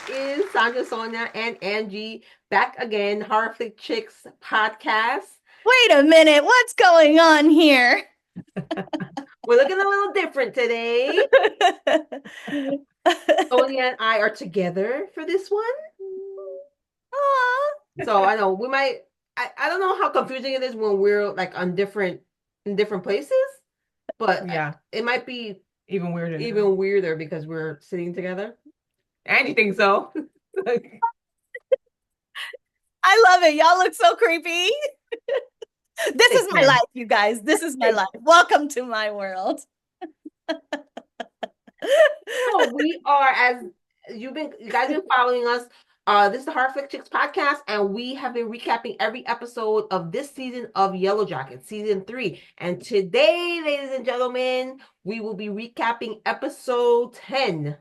is Sandra, Sonia, and Angie back again, Horror Flick Chicks podcast. Wait a minute, what's going on here? We're looking a little different today. Sonia and I are together for this one. Aw. So I know we might I don't know how confusing it is when we're like on different in different places, but Yeah, it might be even weirder now. even weirder because we're sitting together. And you think so? I love it. Y'all look so creepy. This Take is my care. life, you guys. This is my life. Welcome to my world. So we are, as you guys been following us. This is the Heart Flick Chicks podcast, and we have been recapping every episode of this season of Yellowjackets, season 3. And today, ladies and gentlemen, we will be recapping episode 10,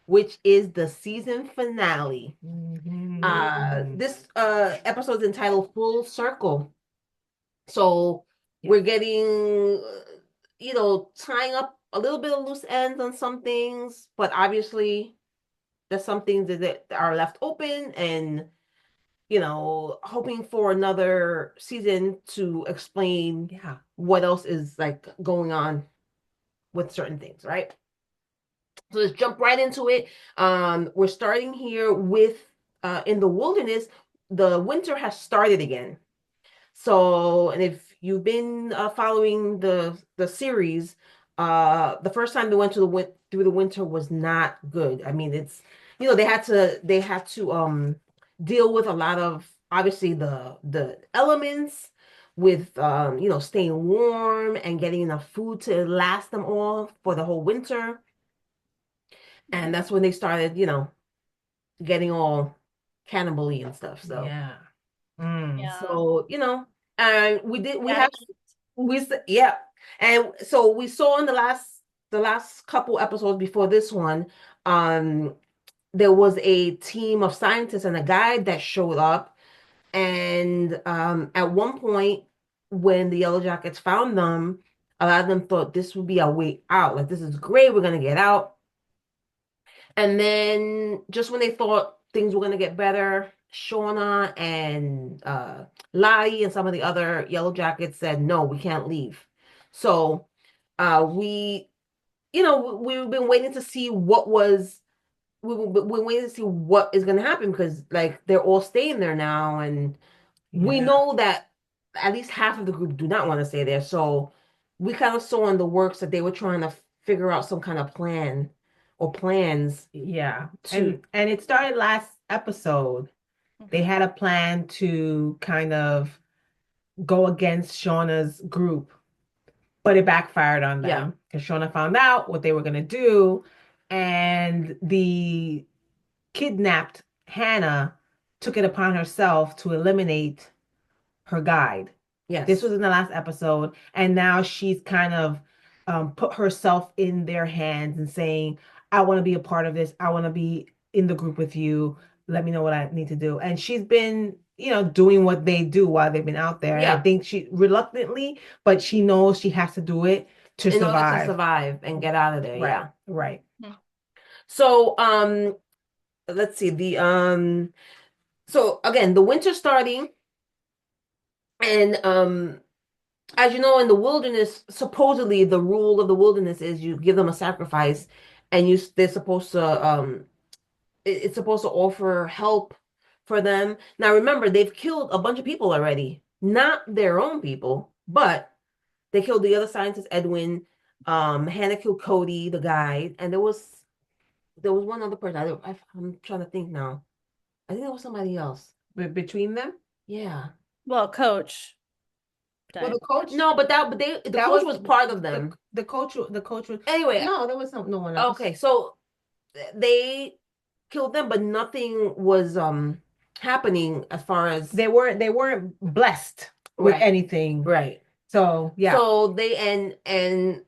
which is the season finale. This episode is entitled Full Circle. So we're getting, tying up a little bit of loose ends on some things, but obviously there's some things that are left open, and hoping for another season to explain what else is like going on with certain things, right? So let's jump right into it. We're starting here with in the wilderness. The winter has started again. So, and if you've been following the series, the first time they went through the winter was not good. I mean, it's they had to deal with a lot of, obviously, the elements with staying warm and getting enough food to last them all for the whole winter. And that's when they started, getting all cannibal-y and stuff. So Yeah. Mm. Yeah. so and we Gotta have yeah. And so we saw in the last couple episodes before this one, um, there was a team of scientists and a guide that showed up. And at one point, when the Yellow Jackets found them, a lot of them thought this would be our way out. Like, this is great, we're gonna get out. And then just when they thought things were gonna get better, Shauna and Lottie and some of the other Yellow Jackets said, no, we can't leave. So we, we've been waiting to see we're waiting to see what is gonna happen, because like they're all staying there now, and we Yeah. know that at least half of the group do not want to stay there. So we kind of saw in the works that they were trying to figure out some kind of plan or plans Yeah. to. And it started last episode. They had a plan to kind of go against Shauna's group, but it backfired on Yeah. them because Shauna found out what they were going to do, and the kidnapped Hannah took it upon herself to eliminate her guide. Yes. This was in the last episode, and now she's kind of put herself in their hands and saying, I want to be a part of this. I want to be in the group with you. Let me know what I need to do. And she's been, doing what they do while they've been out there. Yeah. And I think she reluctantly, but she knows she has to do it to in order to survive. survive and get out of there. Right. Yeah. Right. So let's see, so again, the winter starting, and as you know, in the wilderness, supposedly the rule of the wilderness is you give them a sacrifice, and they're supposed to it's supposed to offer help for them. Now remember, they've killed a bunch of people already, not their own people, but they killed the other scientist, Edwin. Hannah killed Cody, the guy, and there was one other person. I'm trying to think now. I think there was somebody else. Between them? Yeah. Well, Coach Well, died. the coach. No, but the coach was part of them. The coach. The coach was. Anyway, No, there was no one else. okay, so they killed them, but nothing was happening as far as They weren't blessed with Right. anything. Right. So yeah. So they and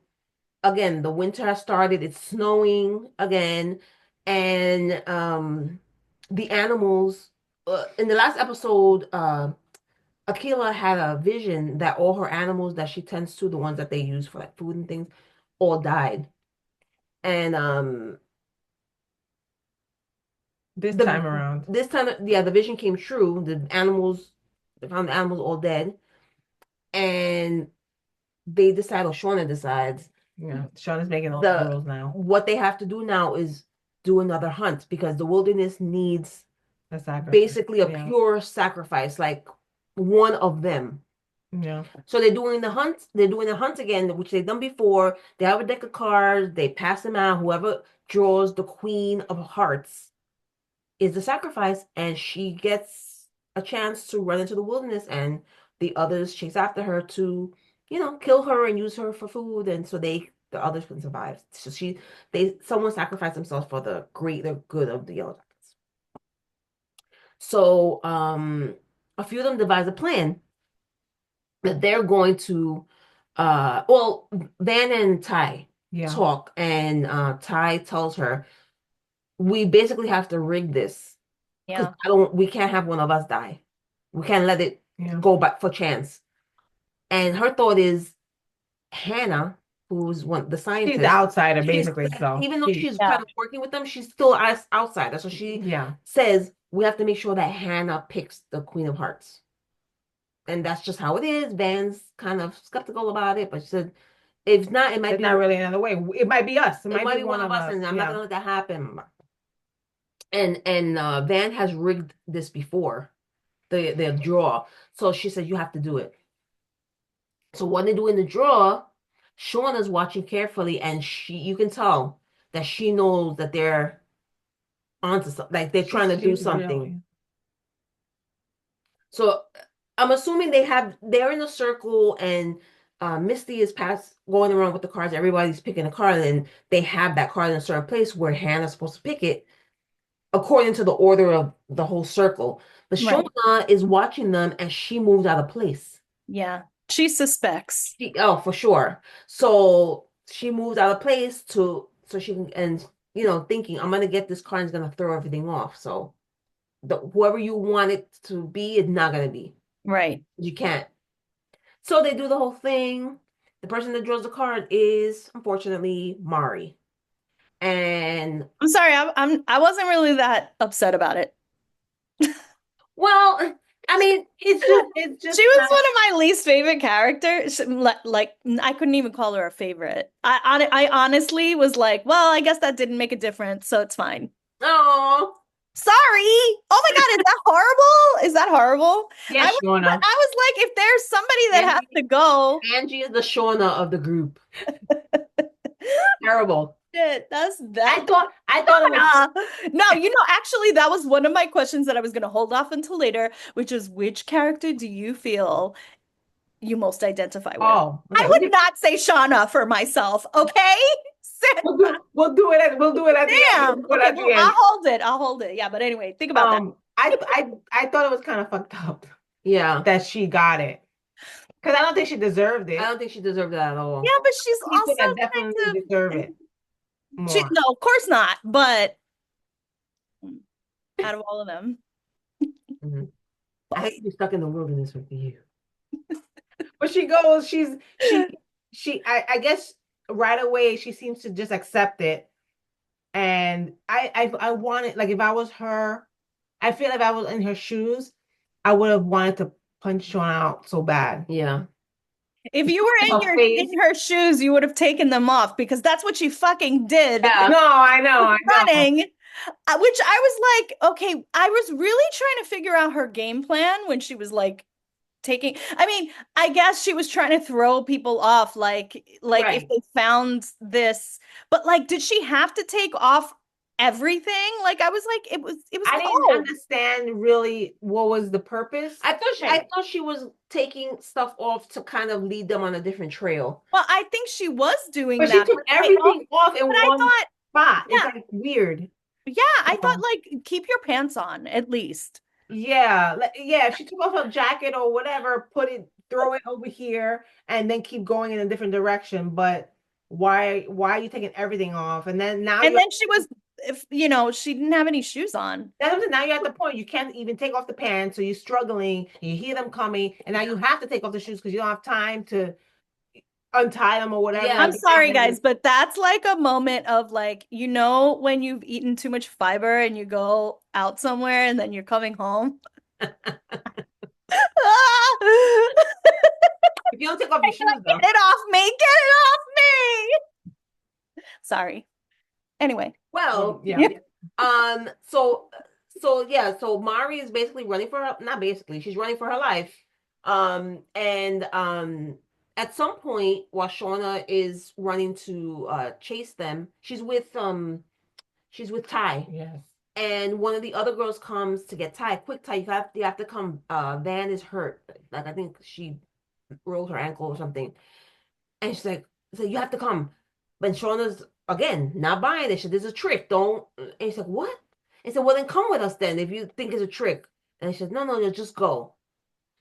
again, the winter has started. It's snowing again, and the animals. In the last episode, Akila had a vision that all her animals that she tends to, the ones that they use for like food and things, all died. And This the time around. this time, yeah, the vision came true. They found the animals all dead, and they decide, or Shauna decides, Yeah. Sean is making all the the rules now. what they have to do now is do another hunt because the wilderness needs A sacrifice. basically a Yeah. pure sacrifice, like one of them. Yeah. So they're doing the hunt. They're doing the hunt again, which they've done before. They have a deck of cards. They pass them out. Whoever draws the Queen of Hearts is the sacrifice, and she gets a chance to run into the wilderness, and the others chase after her to, kill her and use her for food, and so the others can survive. So someone sacrificed themselves for the greater good of the Yellowjackets. So, a few of them devise a plan that they're going to, well, Van and Ty Yeah. talk, and Ty tells her, we basically have to rig this because Yeah. we can't have one of us die. We can't let it Yeah. go back for chance. And her thought is Hannah, who's the She's the scientist, outsider, she's basically. So even though she, she's Yeah. kind of working with them, she's still as outsider. So she yeah. says we have to make sure that Hannah picks the Queen of Hearts. And that's just how it is. Van's kind of skeptical about it, but she said, if not, There's not really another way. It might be us. It it might might be be one one of of us, us. and I'm not Yeah. gonna let that happen. And Van has rigged this before, the draw. So she said, you have to do it. So when they're doing the draw, Shauna's watching carefully, and you can tell that she knows that they're onto something, like they're trying to do She's something. really. So I'm assuming they're in a circle, and Misty is going around with the cards. Everybody's picking a card, and they have that card in a certain place where Hannah's supposed to pick it according to the order of the whole circle. But Right. Shauna is watching them, and she moves out of place. Yeah. She suspects. Oh, for sure. So she moves out of place so she can, and thinking, I'm gonna get this card and it's gonna throw everything off. So whoever you want it to be is not gonna be. Right. You can't. So they do the whole thing. The person that draws the card is unfortunately Mari. And I'm sorry. I wasn't really that upset about it. well, I mean, It's just She was not. one of my least favorite characters. Like I couldn't even call her a favorite. I honestly was like, well, I guess that didn't make a difference, so it's fine. oh Sorry. Oh my God, is that horrible? Is that horrible? Yeah, But Shauna. I was like, if there's somebody that has Angie, to go, Angie is the Shauna of the group. Terrible. shit, that's I that. thought I thought it was No, actually, that was one of my questions that I was going to hold off until later, which is which character do you feel you most identify with? Oh, I okay. would not say Shauna for myself, okay? We'll do it at the end. We'll Damn. do it Okay, at well, the end. I'll hold it. Yeah, but anyway, think about that. I thought it was kind of fucked up yeah. that she got it because I don't think she deserved I it. don't think she deserved that at Yeah, all. but she's People also that definitely kind deserve of it more. no, of course not, but out of all of them. Mhm. I But hate to be stuck in the wilderness with you. But she goes, I guess right away she seems to just accept it. And I wanted, like, if I was her, I feel like if I was in her shoes, I would have wanted to punch Sean out so bad. Yeah. if you were Her face. in her shoes, you would have taken them off because that's what she fucking did. Yeah. No, I know. Running, which I was like, okay, I was really trying to figure out her game plan when she was like I mean, I guess she was trying to throw people off, like if Right. they found this, but like, did she have to take off everything? Like, I was like, it was I didn't cold. understand really what was the purpose. I thought she was taking stuff off to kind of lead them on a different trail. Well, I think she was doing But she that, took everything off in but I one thought, spot. It's yeah, like weird. yeah, I thought like keep your pants on at least. Yeah, yeah. If she took off her jacket or whatever, throw it over here, and then keep going in a different direction. But why are you taking everything off? And then now And then she was, if she didn't have any shoes on. now you're at the point you can't even take off the pants, so you're struggling. You hear them coming, and now you have to take off the shoes because you don't have time to. untie them or whatever. Yeah, I'm And sorry, then guys, but that's like a moment of like, when you've eaten too much fiber and you go out somewhere and then you're coming home. if you don't take off your shoes Get though. it off me! Get it off me! Sorry. Anyway. Well, yeah. so Mari is basically running for her, not basically, she's running for her life. And at some point while Shauna is running to chase them, she's with Ty. Yes. And one of the other girls comes to get Ty. Quick, Ty, you have to come. Van is hurt. Like I think she rolled her ankle or something. And she's like, so you have to come. But Shauna's again not buying it. She said, "This is a trick. Don't." And he's like, "What?" And said, "Well, then come with us then if you think it's a trick." And she said, "No, no, no, just go."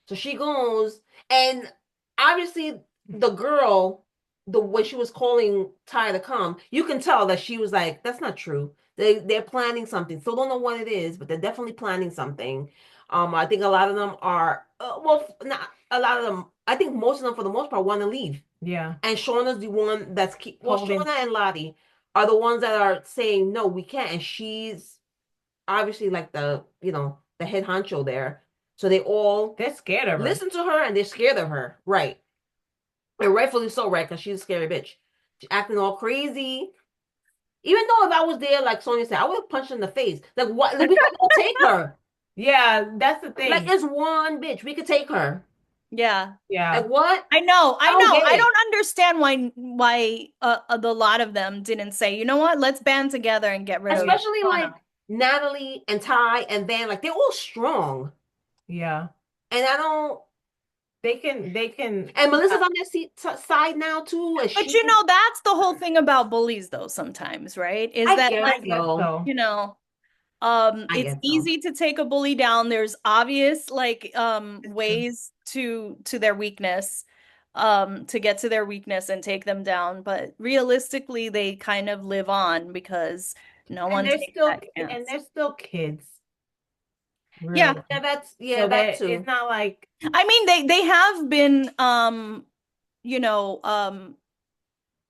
So she goes, and obviously the girl, the when she was calling Ty to come, you can tell that she was like, "That's not true. They're planning something. Still don't know what it is, but they're definitely planning something." I think a lot of them are well, not a lot of them. I think most of them, for the most part, want to leave. Yeah. And Shauna's the one that's Holding. Shauna and Lottie are the ones that are saying no, we can't. And she's obviously like the head honcho there. So They're scared of her. listen to her and they're scared of her. Right. And rightfully so, right? Because she's a scary bitch. She's acting all crazy. Even though if I was there, like Sonia said, I would have punched her in the face. Like what? We could go take her. Yeah, that's the thing. Like it's one bitch. We could take her. Yeah. Yeah. Like what? I know. I don't get I it. don't understand why the lot of them didn't say, you know what? Let's band together and get rid of Especially Shauna. like Natalie and Ty and Van, like they're all strong. Yeah. And I don't. They can. And Melissa's on their side now too. And But she, that's the whole thing about bullies though sometimes, right? Is I that guess like, so. So. I it's guess so. easy to take a bully down. There's obvious like ways to their weakness, to get to their weakness and take them down, but realistically they kind of live on because no And one they're takes still that chance. kids. Yeah. Really. Yeah, So that that too. it's not like I mean they have been you know,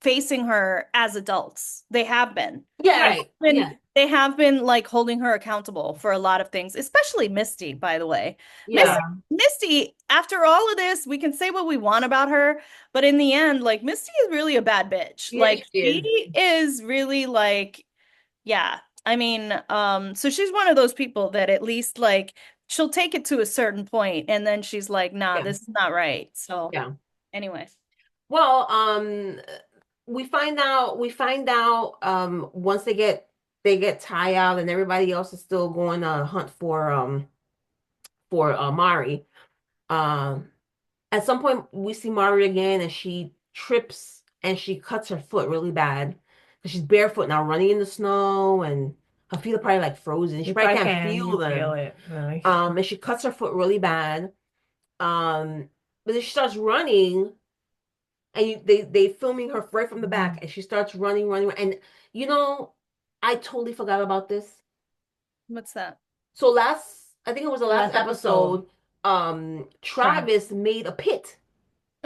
facing her as adults. They have been. yes. Right. Yeah. They have been like holding her accountable for a lot of things, especially Misty, by the way. Yeah. Misty, after all of this, we can say what we want about her, but in the end, like Misty is really a bad bitch. Yeah, Like she she is. is really like, yeah. I mean, so she's one of those people that at least like she'll take it to a certain point and then she's like, nah, Yeah. this is not right. So Yeah. anyway. Well, we find out once they get Ty out and everybody else is still going to hunt for Mari. Um at some point we see Mari again and she trips and she cuts her foot really bad because she's barefoot now running in the snow and her feet are probably like frozen. She You probably probably can't can't feel even feel them. it, really. And she cuts her foot really bad. Um, but then she starts running and they filming her right from the back and she starts running, running, and you know, I totally forgot about this. What's that? So I think it was the last Last episode. episode, Travis made a pit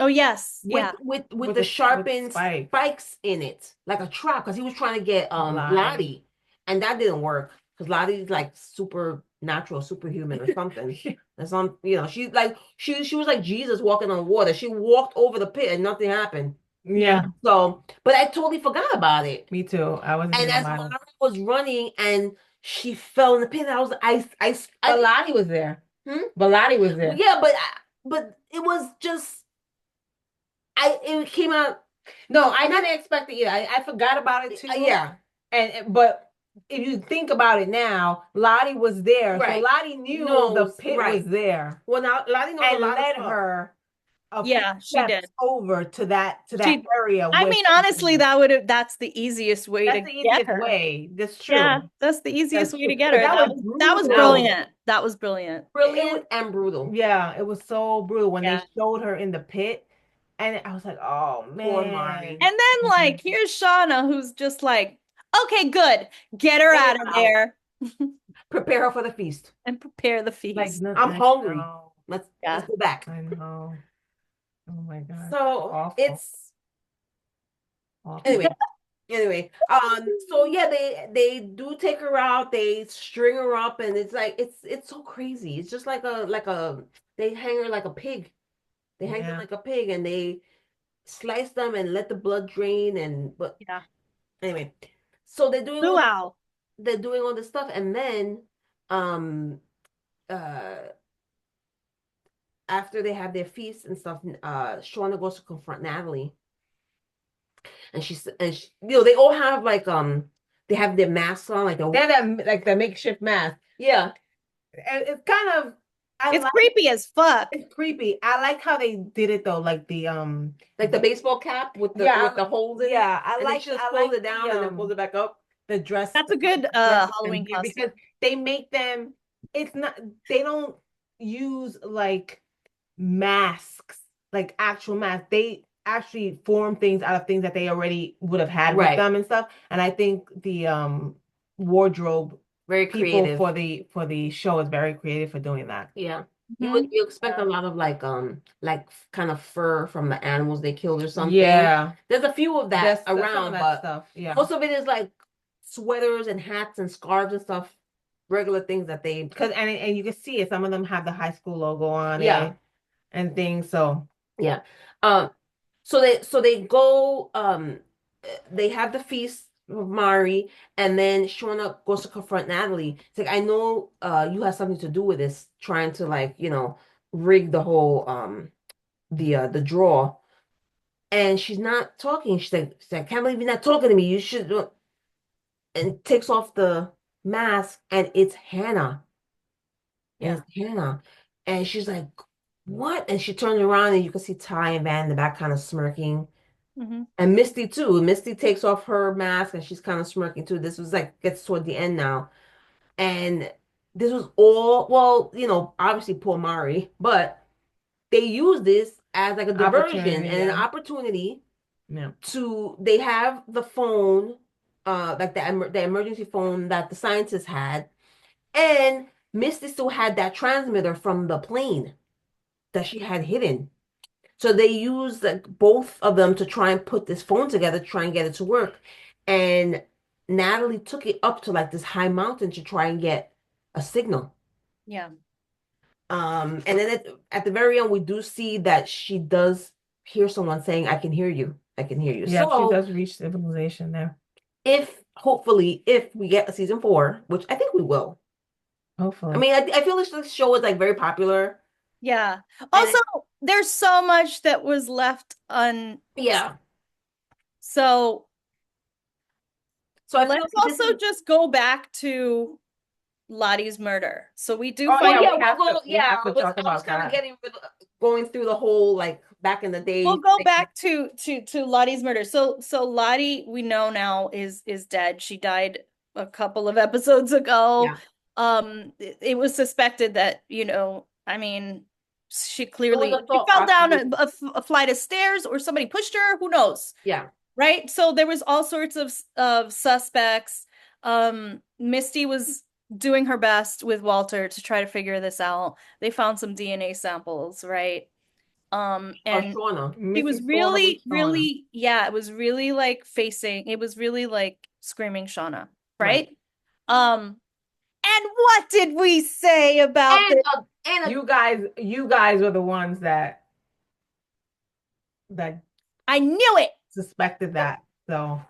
Oh yes, with yeah. with the With sharpened spikes. spikes in it, like a trap, because he was trying to get Lottie. Lottie, and that didn't work because Lottie's like supernatural, superhuman or something. And some, she's like she was like Jesus walking on water. She walked over the pit and nothing happened. Yeah. So, but I totally forgot about it. Me too. I wasn't And thinking as about Mara it. was running and she fell in the pit, I was But Lottie was there. Hmm? But Lottie was there. Well, yeah, but it was just it came out. No, I didn't expect it either. I forgot about it too. Yeah. But if you think about it now, Lottie was there. Right. So Lottie knew the Knows, pit right. was there. Well, now Lottie knows a And lot of led stuff. her a Yeah, few she steps did. over to that She- area. I where mean, she honestly, was. that's the easiest way That's to the get easiest her. way. That's true. Yeah, that's the easiest That's way to true. get But her. that was That was brutal. brilliant. That was brilliant. Brilliant and brutal. Yeah, it was so brutal when Yeah. they showed her in the pit. And I was like, oh Poor man. Mari. And then like here's Shauna who's just like, okay, good. Get her Get out her of there Prepare her for the feast. and prepare the Like, feast. I'm hungry. know. Let's Yeah. go back. I know. Oh my God. So Awful. it's Awful. Anyway, so yeah, they do take her out, they string her up, and it's like it's so crazy. It's just like a they hang her like a pig. They hang them Yeah. like a pig, and they slice them and let the blood drain, and but Yeah. anyway, so Luau. they're doing all this stuff, and then um uh after they have their feast and stuff, Shauna goes to confront Natalie, and they all have like they have their masks on, like They have that like the makeshift mask. yeah, And it's kind of I It's like creepy as fuck. it's creepy. I like how they did it though, like like the baseball cap with yeah, the holes in it, yeah. and then she just pulls it down and then pulls it back up. The dress That's a good dresses them Halloween here costume. because they make them it's not they don't use like masks, like actual masks. They actually form things out of things that they already would have had with Right. them and stuff. And I think the wardrobe Very people creative. for the show is very creative for doing that. Yeah. Mhm. You expect a Yeah. lot of like kind of fur from the animals they killed or something. Yeah. There's a few of that There's some of around, that but stuff. Yeah. most of it is like sweaters and hats and scarves and stuff, regular things that they Because and you can see it. Some of them have the high school logo on yeah, it and things. So yeah. Um so they go they have the feast with Mari, and then Shauna goes to confront Natalie. It's like, I know you have something to do with this, trying to like, rig the whole the draw. And she's not talking. She's like, I can't believe you're not talking to me. You should and takes off the mask, and it's Hannah. And Yeah. it's Hannah. And she's like, what? And she turns around and you can see Ty and Van in the back kind of smirking. Hmm. And Misty too. Misty takes off her mask and she's kind of smirking too. This was like gets toward the end now. And this was all, well, obviously poor Mari, but they use this as like a diversion opportunity, and an yeah. opportunity Yeah. they have the phone, like the emergency phone that the scientists had, and Misty still had that transmitter from the plane that she had hidden. So they used like both of them to try and put this phone together, to try and get it to work. And Natalie took it up to like this high mountain to try and get a signal. Yeah. And then at the very end, we do see that she does hear someone saying, "I can hear you. I can hear you." Yeah, she So does reach civilization there. if hopefully if we get a season four, which I think we will. I Hopefully. mean, I feel like this show is like very popular, Yeah. and Also, there's so much that was left yeah. so So I feel let's like this also is. just go back to Lottie's murder. So we do Oh find Well, yeah, yeah, we have we'll to go. Yeah, we have to talk I was about kind of that. going through the whole like back in the we'll day go thing. back to Lottie's murder. So Lottie, we know now, is dead. She died a couple of episodes ago. Yeah, It was suspected that, I mean, it was a she thought fell process. down a flight of stairs, or somebody pushed her, who knows? Yeah, Right? So there was all sorts of suspects. Misty was doing her best with Walter to try to figure this out. They found some DNA samples, right? or And Shauna. he Missy was saw her with really, Shauna. really, yeah, it was really like screaming Shauna, Right. right? And what did we say about And this? You guys were the ones that I knew it. suspected that. So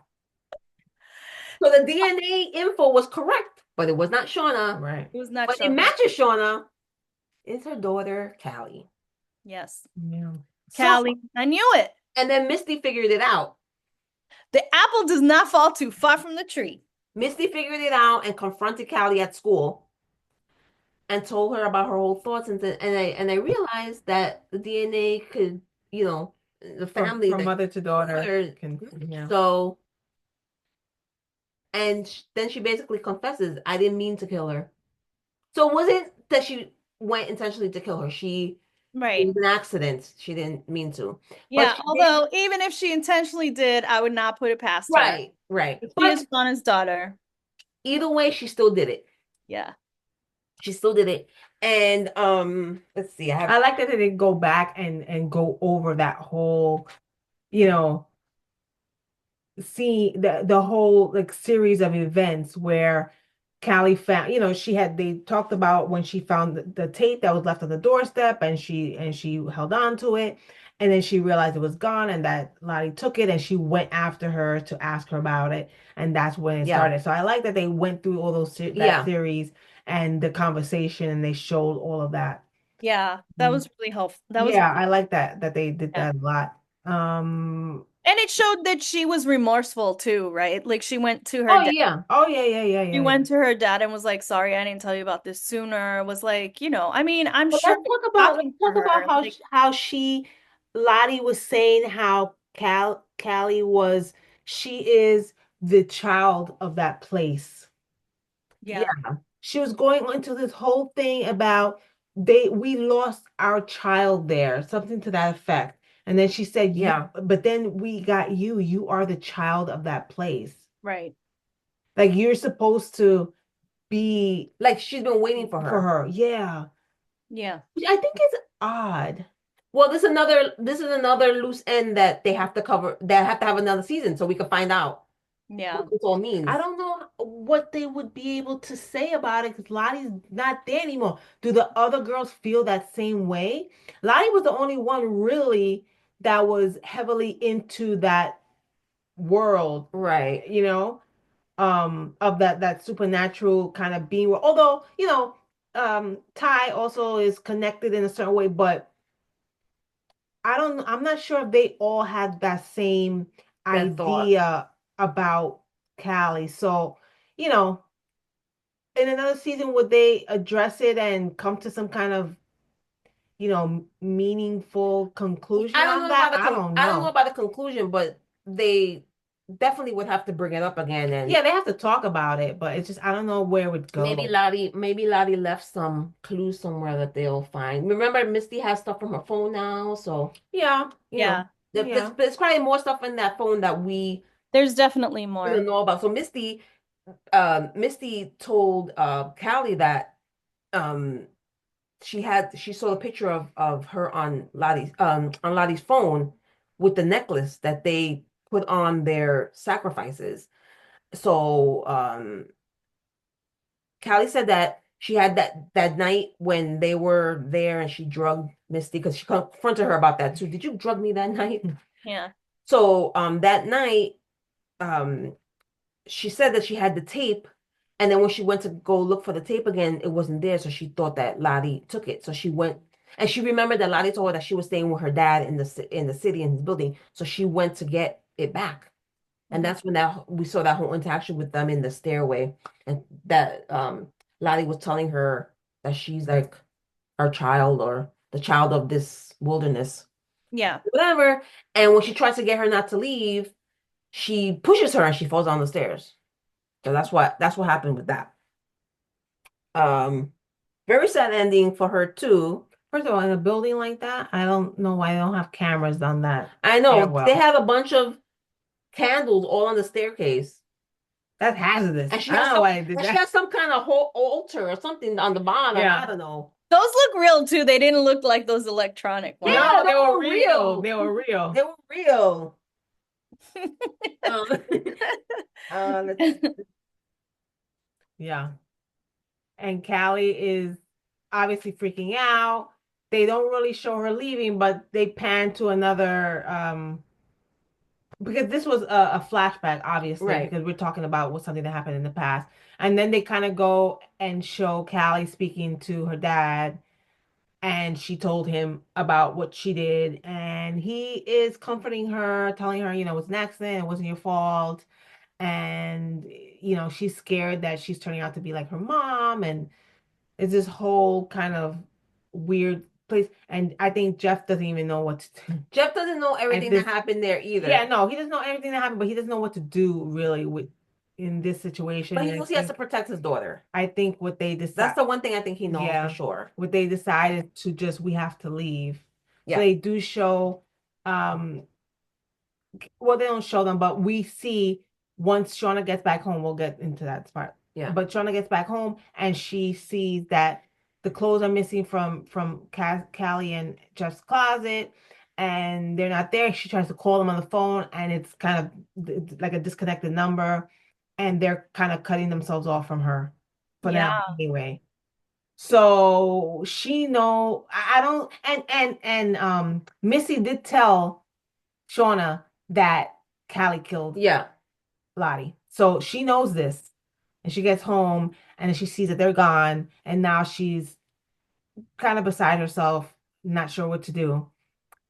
so the DNA info was correct, but it was not Shauna. right. It was not But it Shauna. matches Shauna. It's her daughter, Callie. Yes. Yeah. So, Callie, I knew it. and then Misty figured it out. The apple does not fall too far from the tree. Misty figured it out and confronted Callie at school and told her about her whole thoughts, and I realized that the DNA could, the family From that mother to daughter mother. can yeah. So, and then she basically confesses, I didn't mean to kill her. So it wasn't that she went intentionally to kill her. It Right. was an accident. She didn't mean to, but Yeah. she did. Although, even if she intentionally did, I would not put it past her. Right, right. She is But Shauna's daughter. either way, she still did it. Yeah. She still did it. And let's see. I like that they go back and go over that whole, you know, see the whole like series of events where Callie found, they talked about when she found the tape that was left on the doorstep, and she held on to it, and then she realized it was gone and that Lottie took it, and she went after her to ask her about it, and that's when it Yeah. started. So I like that they went through all that Yeah. series and the conversation, and they showed all of that. Yeah, that Mm. was really helpful. That was Yeah, really, I like that they did yeah. that a lot. And it showed that she was remorseful too, right? Like Oh yeah. Oh yeah, yeah, yeah, she yeah, yeah. went to her dad and was like, "Sorry, I didn't tell you about this sooner." Was like, I mean, I'm But sure he was let's talking to talk about her. how Like, Lottie was saying how Callie was she is the child of that place. Yeah. yeah, She was going into this whole thing about we lost our child there, something to that effect. And then she said, Yeah. but then we got you. You are the child of that place. right. Like you're supposed to be Like she's been waiting for for her. her. Yeah. Yeah, Which I think is odd. Well, this is another loose end that they have to cover. They have to have another season so we can find out yeah. what this all I means. don't know what they would be able to say about it because Lottie's not there anymore. Do the other girls feel that same way? Lottie was the only one really that was heavily into that world, Right. of that supernatural kind of being world. Although, Ty also is connected in a certain way, but I'm not sure if they all had that same That thought. idea about Callie. So, you know, in another season, would they address it and come to some kind of, meaningful conclusion on that? I don't I don't know know. about the conclusion, but they definitely would have to bring it up again, and Yeah, they have to talk about it, but it's just I don't know where it would go. maybe Lottie left some clues somewhere that they'll find. Remember, Misty has stuff from her phone now, so Yeah, Yeah. yeah. there's probably more stuff in that phone that There's definitely we don't more. know about. So Misty told Callie that um she saw a picture of her on Lottie's phone with the necklace that they put on their sacrifices. So Callie said that she had that night when they were there and she drugged Misty because she confronted her about that too. Did you drug me that night? Yeah. So that night um she said that she had the tape, and then when she went to go look for the tape again, it wasn't there. So she thought that Lottie took it. So she went, and she remembered that Lottie told her that she was staying with her dad in the city in his building. So she went to get it back, and Mhm. that's when that we saw that whole interaction with them in the stairway, and that Lottie was telling her that she's like her child or the child of this wilderness, Yeah. whatever. And when she tries to get her not to leave, she pushes her and she falls down the stairs. So that's what happened with that. Um, Very sad ending for her too. First of all, in a building like that, I don't know why they don't have cameras on that I know they stairwell. have a bunch of candles all on the staircase, That's hazardous. and I don't know why they did she that. has some kind of whole altar or something on the bottom. I Yeah. don't know. Those look real too. They didn't look like those electronic ones. Yeah, No, they they were were real. real. They were real. They were real. Um, let's Yeah. And Callie is obviously freaking out. They don't really show her leaving, but they pan to another because this was a flashback, obviously, right. because we're talking about what something that happened in the past. And then they kind of go and show Callie speaking to her dad, and she told him about what she did, and he is comforting her, telling her, it's an accident, it wasn't your fault. And she's scared that she's turning out to be like her mom, and it's this whole kind of weird place. And I think Jeff doesn't even know what to do Jeff doesn't know at everything that this. happened there Yeah, either, no, he doesn't know everything that happened, but he doesn't know what to do really with in this situation. but he And knows he has to protect his daughter. I think what they That's decide, the one thing I think he knows for yeah, sure. what they decided to just we have to leave. So Yeah, they do show, um, well, they don't show them, but we see once Shauna gets back home, we'll get into that part. yeah, But Shauna gets back home and she sees that the clothes are missing from Callie and Jeff's closet, and they're not there. She tries to call them on the phone, and it's kind of like a disconnected number, and they're kind of cutting themselves off from her for now Yeah. anyway. So she know I don't and Missy did tell Shauna that Callie killed Yeah. Lottie. So she knows this. And she gets home and then she sees that they're gone. And now she's kind of beside herself, not sure what to do.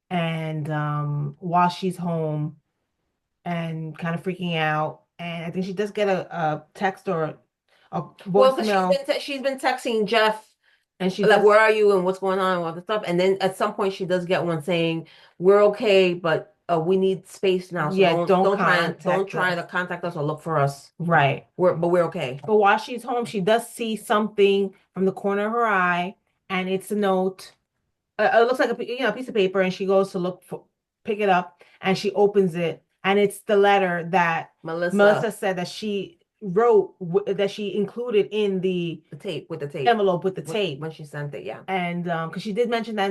And while she's home and kind of freaking out, and I think she does get a text or a Well, because voicemail, she's been texting Jeff and she like, does, where are you and what's going on and all this stuff. And then at some point she does get one saying, we're okay, but we need space now. So yeah, don't don't contact try us. to contact us or look for us. Right. We're okay. But while she's home, she does see something from the corner of her eye, and it's a note. It looks like a piece of paper, and she goes to pick it up, and she opens it, and it's the letter that Melissa Melissa, said that she wrote that she included in the tape with the tape envelope with the tape, when she sent it. Yeah. and because she did mention that,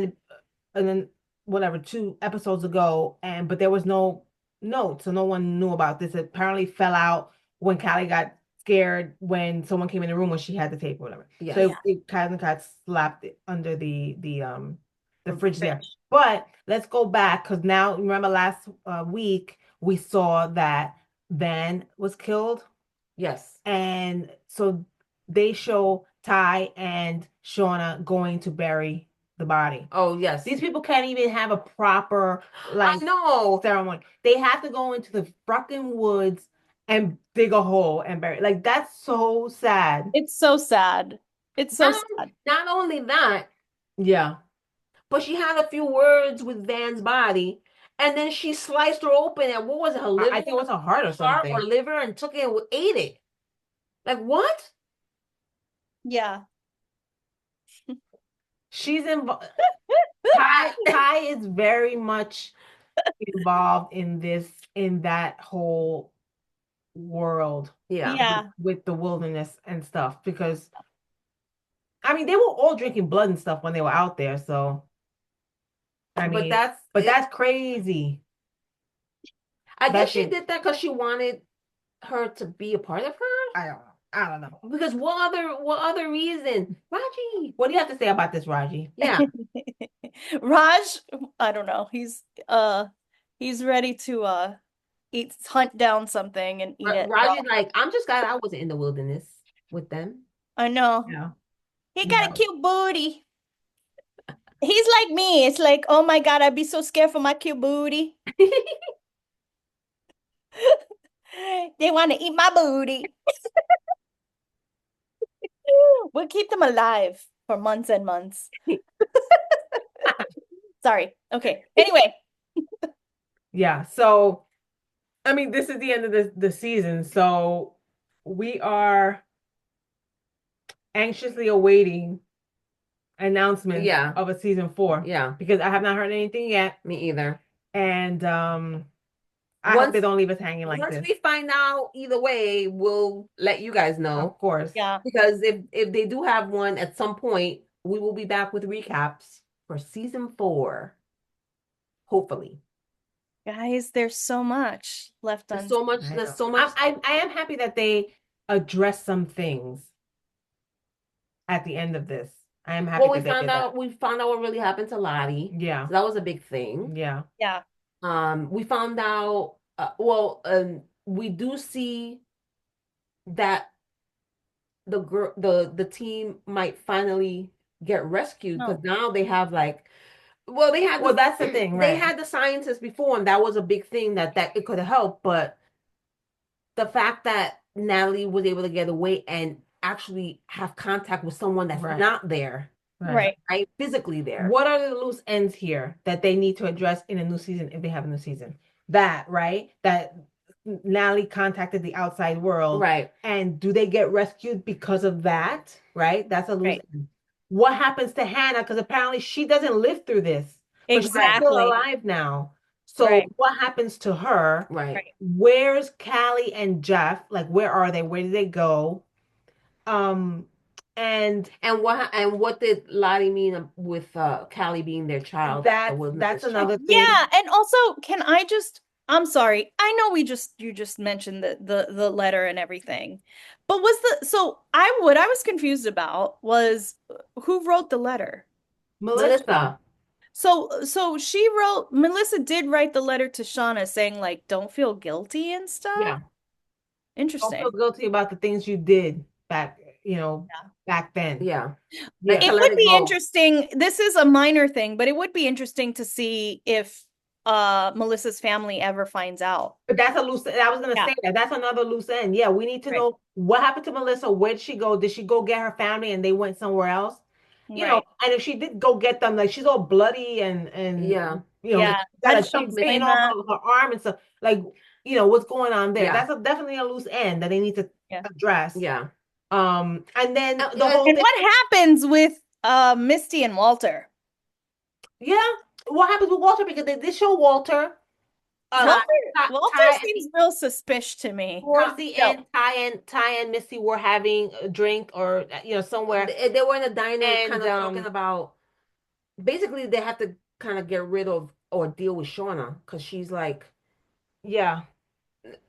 and then whatever 2 episodes ago, and but there was no note, so no one knew about this. It apparently fell out when Callie got scared when someone came in the room when she had the tape or whatever. Yeah. So Yeah. it kind of got slapped under the fridge there. Fridge. But let's go back because now remember last week we saw that Van was killed, Yes. and so they show Ty and Shauna going to bury the body. Oh, yes. These people can't even have a proper I know. ceremony. They have to go into the fucking woods and dig a hole and bury. Like that's so sad. It's so sad. It's so sad. Not only that, Yeah. but she had a few words with Van's body, and then she sliced her open. And what was it? Her liver? I think it was a heart or something. Heart or liver, and took it and ate it. Like what? Yeah. She's involved. Ty is very much involved in that whole world. Yeah. Yeah. With the wilderness and stuff because I mean they were all drinking blood and stuff when they were out there, so I mean but that's crazy. I guess she did that because she wanted her to be a part of her. I don't know. Because what other reason? Raji. What do you have to say about this, Raji? Yeah. Raj, I don't know. He's ready to hunt down something and eat it. Raji's like, I'm just glad I wasn't in the wilderness with them. I know. Yeah. He got a cute booty. He's like me. It's like, oh my God, I'd be so scared for my cute booty. They want to eat my booty. We'll keep them alive for months and months. Sorry. Okay. Anyway. Yeah. So, I mean, this is the end of the season. So we are anxiously awaiting announcements of a season 4. Yeah. Because I have not heard anything yet. Me either. And I hope they don't leave us hanging like this. Once we find out either way, we'll let you guys know. Of course. Yeah. Because if they do have one at some point, we will be back with recaps for season 4. Hopefully. Guys, there's so much left on. There's so much. I am happy that they address some things at the end of this. I am happy. Well, we found out what really happened to Lottie. Yeah. So that was a big thing. Yeah. Yeah. We found out we do see that the team might finally get rescued because now they have that's the thing, right? They had the scientists before, and that was a big thing that it could have helped, but the fact that Natalie was able to get away and actually have contact with someone that's not there. Right. Physically there. What are the loose ends here that they need to address in a new season if they have a new season? That Natalie contacted the outside world. Right. And do they get rescued because of that? Right? That's a loose end. What happens to Hannah? Because apparently she doesn't live through this. Exactly. She's still alive now. So what happens to her? Right. Where's Callie and Jeff? Like, where are they? Where did they go? And what did Lottie mean with Callie being their child that wasn't that's his another child? thing. Yeah, and also, can I just, I'm sorry. I know you just mentioned the letter and everything. But was the so I what I was confused about was who wrote the letter? Melissa. Melissa. So she wrote Melissa did write the letter to Shauna saying like don't feel guilty and stuff. Yeah. Don't feel Interesting. guilty about the things you did back, Yeah. back then. Yeah. Like Yeah. to It let would it be go. interesting. This is a minor thing, but it would be interesting to see if Melissa's family ever finds out. But that's a loose, I was gonna Yeah, say that. That's another loose end. Yeah, we need to right. know what happened to Melissa. Where did she go? Did she go get her family and they went somewhere else? Right. And if she did go get them, like she's all bloody and Yeah. Yeah. like she's How got did a she chunk pain explain off that? her arm and stuff. Like, what's going on there? Yeah. That's definitely a loose end that they need to Yeah. address. Yeah. And then the And whole And thing, what happens with Misty and Walter? yeah. What happens with Walter? Because they did show Walter. Ty, Um, Walter Walter Ty, seems real suspicious to me. towards the No. end, Ty and Missy were having a drink or somewhere, they were in a diner kind and of talking about basically they have to kind of get rid of or deal with Shauna because she's like yeah,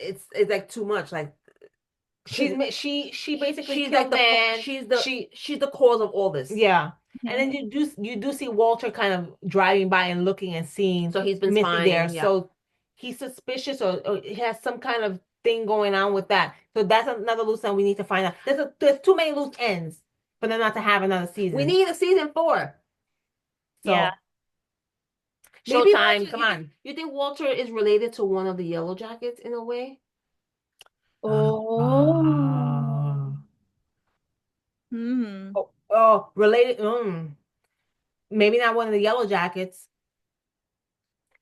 it's like too much. Like she's because she basically she's like killed man. She she's the cause of all this. Yeah, and Mhm. then you do see Walter kind of driving by and looking and seeing So he's been Missy there, spying. Yeah. so he's suspicious or he has some kind of thing going on with that. So that's another loose end we need to find out. There's too many loose ends for them not to have another We season. need a season 4. Yeah. So Maybe Showtime, Walter, come on. you think Walter is related to one of the Yellowjackets in a way? Oh. Uh, Hmm. related. Maybe not one of the Yellow Jackets.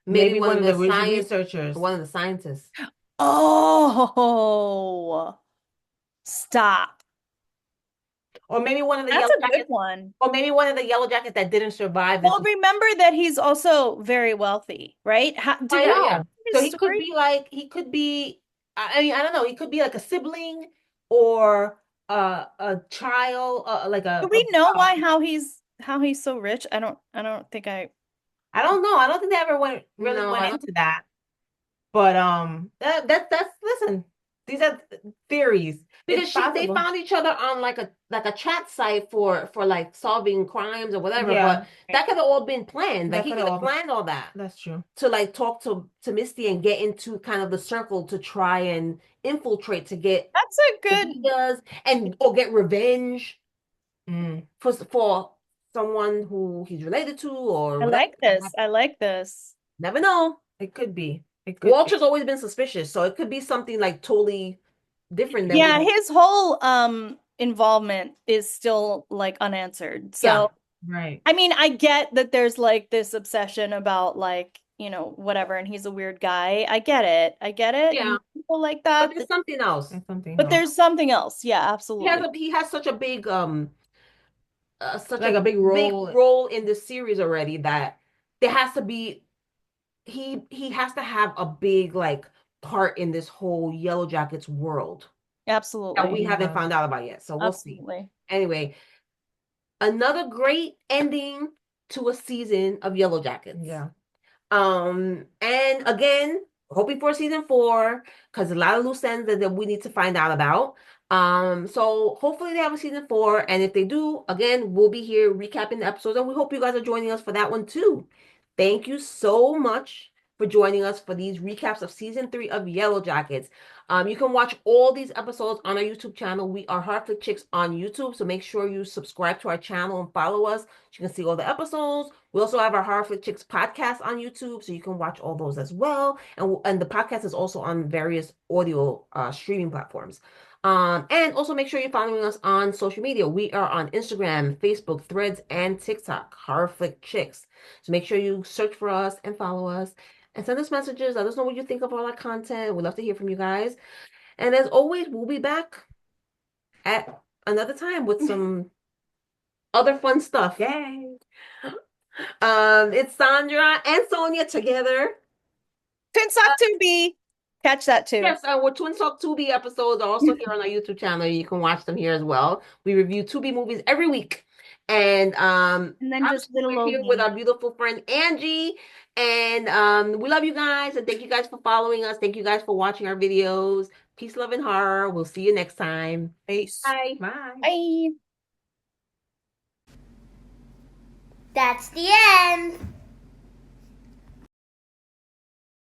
Maybe Maybe one of the researchers, one of the scientists. Oh. Stop. or maybe one of the That's Yellow a good Jackets, one. or maybe one of the Yellow Jackets that didn't survive this. Well, remember that he's also very wealthy, right? Oh Did we yeah, know yeah. So his he could story? be like he could be. I mean, I don't know. He could be like a sibling or a child, like Do we know why how he's so rich? I don't think I don't know. I don't think they ever really No, went I don't. into that. But that's listen. These are theories. It's Because they possible. found each other on like a chat site for like solving crimes or whatever, Yeah, but that could have all been planned. Like that he could could have all. planned all that That's true. to like talk to Misty and get into kind of the circle to try and infiltrate to get that's a what he good. does and or get revenge Mm. for someone who he's related to or I whatever. like this. I like this. Never know. It could be. It could be. Walter's always been suspicious, so it could be something like totally different than we Yeah, his whole involvement is still like unanswered. yeah. So, Right. I mean, I get that there's like this obsession about like, whatever, and he's a weird guy. I get it. I get it. Yeah. And people like But that. there's something else. That's something But else. there's something else. Yeah, absolutely. He has such a such Like a a big big role. role in this series already that there has to be he has to have a big like part in this whole Yellow Jackets world that we Absolutely. haven't Yeah. found out about yet. So we'll see. Absolutely. Anyway, another great ending to a season of Yellow Jackets. Yeah. And again, hoping for season 4 because a lot of loose ends that we need to find out about. So hopefully they have a season 4, and if they do, again, we'll be here recapping the episodes, and we hope you guys are joining us for that one too. Thank you so much for joining us for these recaps of season 3 of Yellow Jackets. You can watch all these episodes on our YouTube channel. We are Heartflick Chicks on YouTube, so make sure you subscribe to our channel and follow us so you can see all the episodes. We also have our Heartflick Chicks podcast on YouTube, so you can watch all those as well. And the podcast is also on various audio streaming platforms. And also make sure you're following us on social media. We are on Instagram, Facebook, Threads, and TikTok, Heartflick Chicks. So make sure you search for us and follow us and send us messages. Let us know what you think of all our content. We'd love to hear from you guys. And as always, we'll be back at another time with some other fun stuff. Yay. It's Sandra and Sonia together. Tinsak to be. catch that too. Yes, we're Twin Talk Tubi episodes are also here on our YouTube channel. You can watch them here as well. We review Tubi movies every week. And And then just obviously little we're old here with me. our beautiful friend Angie. And we love you guys and thank you guys for following us. Thank you guys for watching our videos. Peace, love, and horror. We'll see you next time. Peace. Bye. Bye. Bye. That's the end.